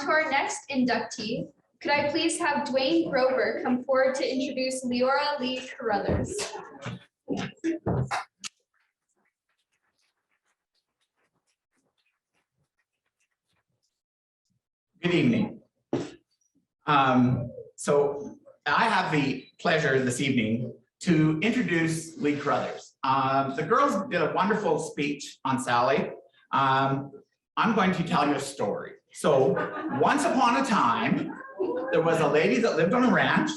to our next inductee. Could I please have Dwayne Grover come forward to introduce Leora Carouthers? Good evening. So I have the pleasure this evening to introduce Leora Carouthers. The girls did a wonderful speech on Sally. I'm going to tell you a story. So once upon a time, there was a lady that lived on a ranch,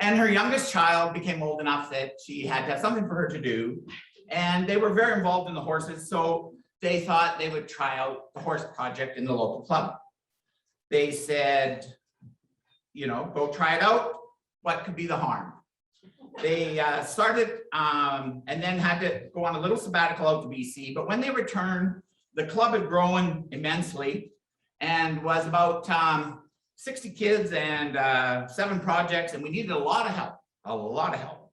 and her youngest child became old enough that she had to have something for her to do. And they were very involved in the horses, so they thought they would try out the horse project in the local club. They said, you know, go try it out. What could be the harm? They started and then had to go on a little sabbatical out to BC. But when they returned, the club had grown immensely and was about 60 kids and 7 projects, and we needed a lot of help.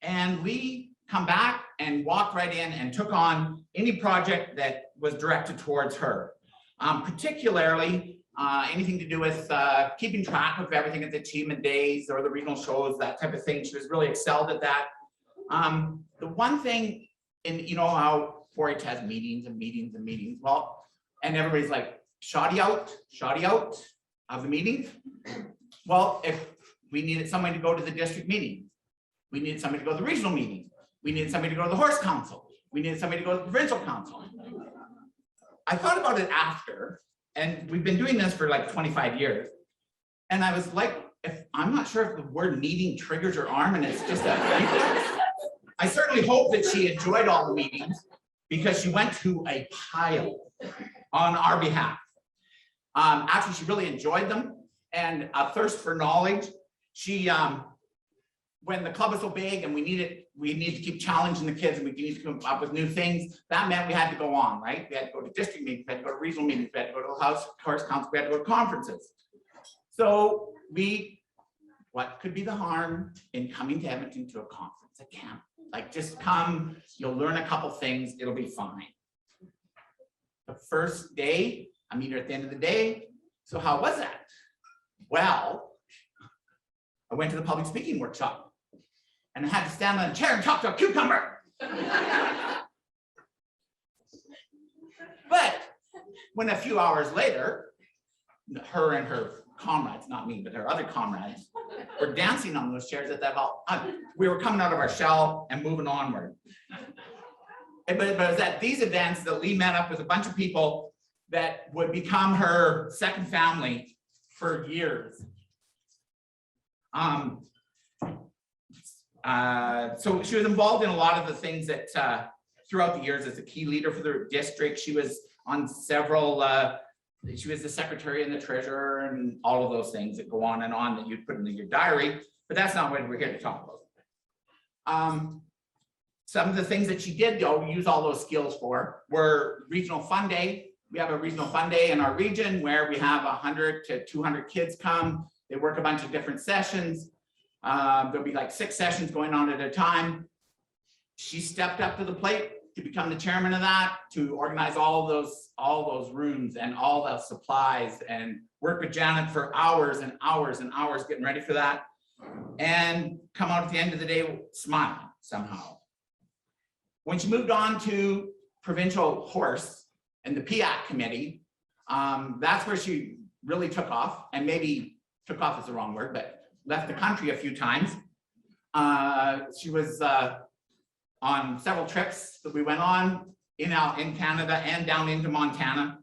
And we come back and walked right in and took on any project that was directed towards her, particularly anything to do with keeping track of everything at the achievement days or the regional shows, that type of thing. She was really excelled at that. The one thing, you know how 4-H has meetings and meetings and meetings, well, and everybody's like, shoddy out of the meetings. Well, if we needed somebody to go to the district meeting, we needed somebody to go to the regional meeting, we needed somebody to go to the horse council, we needed somebody to go to the provincial council. I thought about it after, and we've been doing this for like 25 years. And I was like, I'm not sure if the word meeting triggers her arm and it's just a reflex. I certainly hope that she enjoyed all the meetings because she went to a pile on our behalf. Actually, she really enjoyed them, and a thirst for knowledge. She, when the club was so big and we needed to keep challenging the kids and we needed to come up with new things, that meant we had to go on, right? We had to go to district meetings, we had to go to regional meetings, we had to go to the horse council, we had to go to conferences. So what could be the harm in coming to Edmonton to a conference, a camp? Like, just come, you'll learn a couple things, it'll be fine. The first day, I meet her at the end of the day. So how was that? Well, I went to the public speaking workshop and I had to stand on a chair and talk to a cucumber. But when a few hours later, her and her comrades, not me, but her other comrades, were dancing on those chairs at that hall. We were coming out of our shell and moving onward. But it was at these events that Lee met up with a bunch of people that would become her second family for years. So she was involved in a lot of the things that throughout the years as a key leader for the district. She was on several, she was the secretary and the treasurer and all of those things that go on and on that you'd put into your diary, but that's not what we're here to talk about. Some of the things that she did use all those skills for were regional fun day. We have a regional fun day in our region where we have 100 to 200 kids come. They work a bunch of different sessions. There'll be like 6 sessions going on at a time. She stepped up to the plate to become the chairman of that, to organize all those rooms and all the supplies, and work with Janet for hours and hours and hours getting ready for that, and come out at the end of the day smiling somehow. When she moved on to provincial horse and the PIAC committee, that's where she really took off, and maybe took off is the wrong word, but left the country a few times. She was on several trips that we went on in Canada and down into Montana.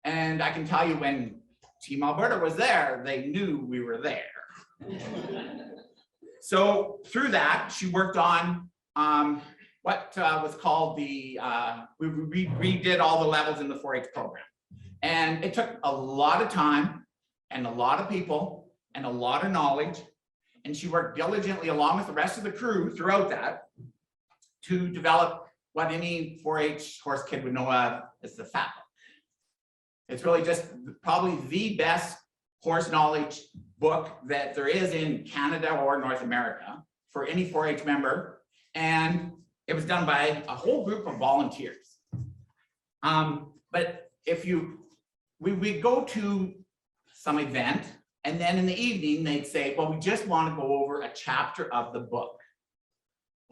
And I can tell you, when Team Alberta was there, they knew we were there. So through that, she worked on what was called the, we redid all the levels in the 4-H program. And it took a lot of time and a lot of people and a lot of knowledge. And she worked diligently along with the rest of the crew throughout that to develop what any 4-H horse kid would know of as the fat book. It's really just probably the best horse knowledge book that there is in Canada or North America for any 4-H member. And it was done by a whole group of volunteers. But if we go to some event. And then in the evening, they'd say, well, we just want to go over a chapter of the book.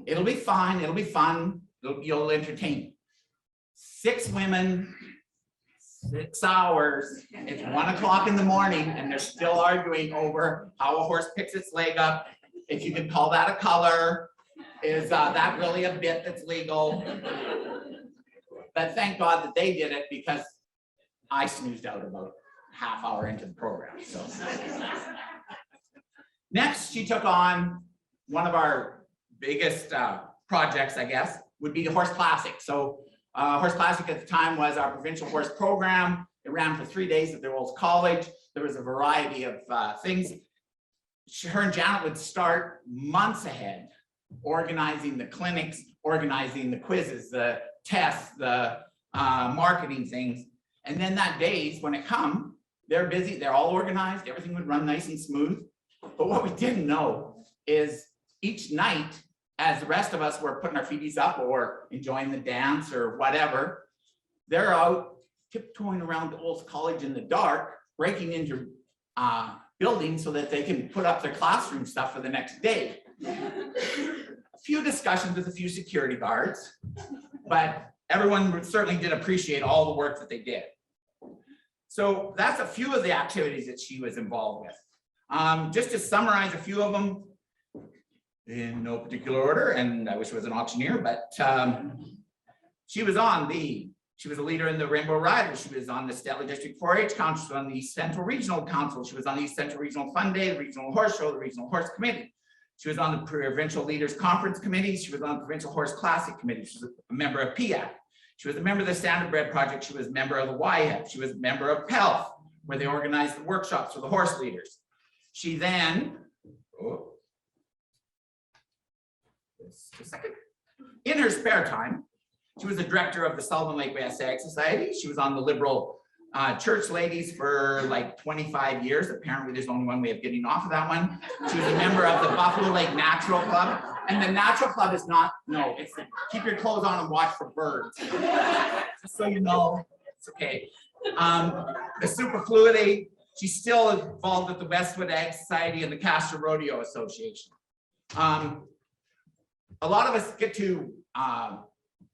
It'll be fine. It'll be fun. You'll entertain. 6 women, 6 hours. It's 1 o'clock in the morning and they're still arguing over how a horse picks its leg up. If you can call that a color, is that really a bit that's legal? But thank God that they did it, because I snoozed out about half hour into the program. So next, she took on one of our biggest projects, I guess, would be the Horse Classic. So Horse Classic at the time was our provincial horse program. It ran for 3 days at the Rolls College. There was a variety of things. Her and Janet would start months ahead, organizing the clinics, organizing the quizzes, the tests, the marketing things. And then that days when it come, they're busy, they're all organized, everything would run nice and smooth. But what we didn't know is each night, as the rest of us were putting our feeties up or enjoying the dance or whatever, they're out tiptoeing around the Olds College in the dark, breaking into buildings so that they can put up their classroom stuff for the next day. A few discussions with a few security guards, but everyone certainly did appreciate all the work that they did. So that's a few of the activities that she was involved with. Just to summarize a few of them in no particular order, and I wish it was an auctioneer, but she was a leader in the Rainbow Riders. She was on the Stettler District 4-H Council. She was on the Central Regional Council. She was on the Central Regional Fun Day, the Regional Horse Show, the Regional Horse Committee. She was on the Provincial Leaders Conference Committee. She was on the Provincial Horse Classic Committee. She was a member of PIAC. She was a member of the Standard Bred Project. She was a member of the YHEP. She was a member of PELF, where they organized the workshops for the horse leaders. She then, just a second, in her spare time, she was the director of the Sullivan Lake West Ag Society. She was on the Liberal Church Ladies for like 25 years. Apparently there's only one way of getting off of that one. She was a member of the Buffalo Lake Natural Club. And the Natural Club is not, no, it's the keep your clothes on and watch for birds. Just so you know, it's okay. The Superfluity, she's still involved with the Westwood Ag Society and the Castor Rodeo Association. A lot of us get to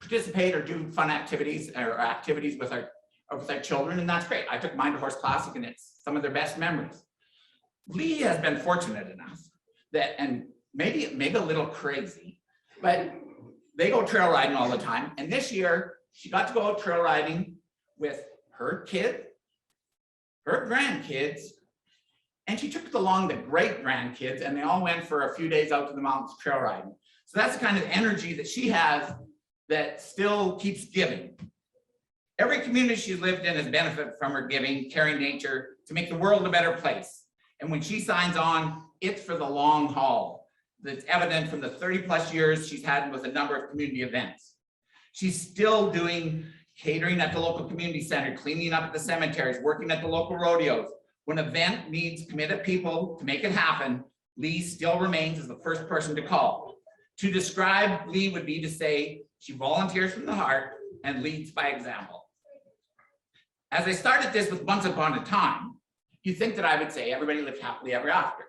participate or do fun activities or activities with our children, and that's great. I took mine to Horse Classic and it's some of their best memories. Lee has been fortunate enough that, and maybe a little crazy, but they go trail riding all the time. And this year she got to go out trail riding with her kid, her grandkids, and she took along the great grandkids, and they all went for a few days out to the mountains trail riding. So that's the kind of energy that she has that still keeps giving. Every community she's lived in has benefited from her giving, caring nature to make the world a better place. And when she signs on, it's for the long haul. That's evident from the 30+ years she's had with a number of community events. She's still doing catering at the local community center, cleaning up at the cemeteries, working at the local rodeos. When an event needs committed people to make it happen, Lee still remains as the first person to call. To describe Lee would be to say she volunteers from the heart and leads by example. As I started this with Once Upon a Time, you think that I would say everybody lived happily ever after.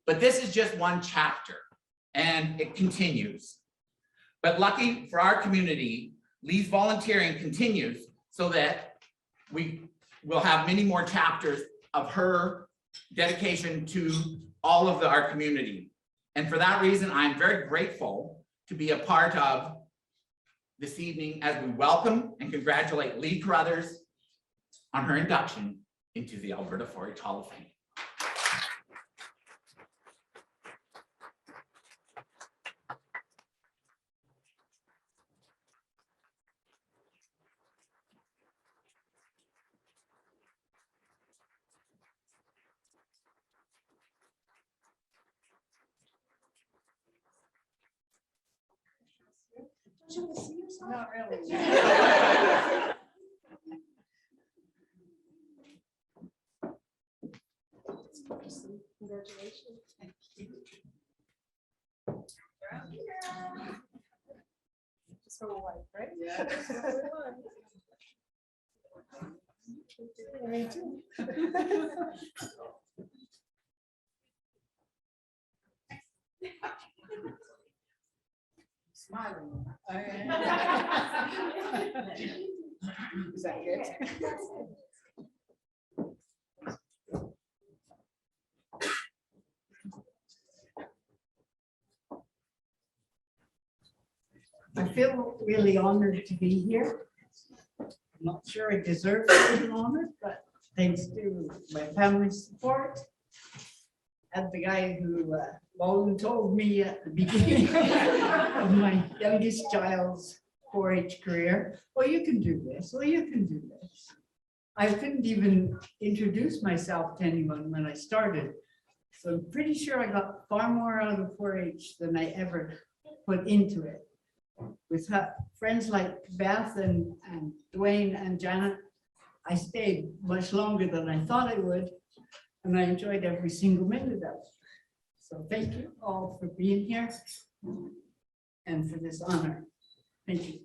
But this is just one chapter and it continues. But lucky for our community, Lee's volunteering continues so that we will have many more chapters of her dedication to all of our community. And for that reason, I'm very grateful to be a part of this evening as we welcome and congratulate Lee Carouthers on her induction into the Alberta 4-H Hall of Fame. Don't you want to see yourself? Not really. Congratulations. Thank you. Just for a wife, right? Yeah. Me too. Smiling. Is that good? I feel really honored to be here. I'm not sure I deserve to be honored, but thanks to my family's support and the guy who told me at the beginning of my youngest child's 4-H career, well, you can do this, well, you can do this. I couldn't even introduce myself to anyone when I started. So I'm pretty sure I got far more out of 4-H than I ever put into it. With friends like Beth and Dwayne and Janet, I stayed much longer than I thought I would, and I enjoyed every single minute of it. So thank you all for being here and for this honor. Thank you.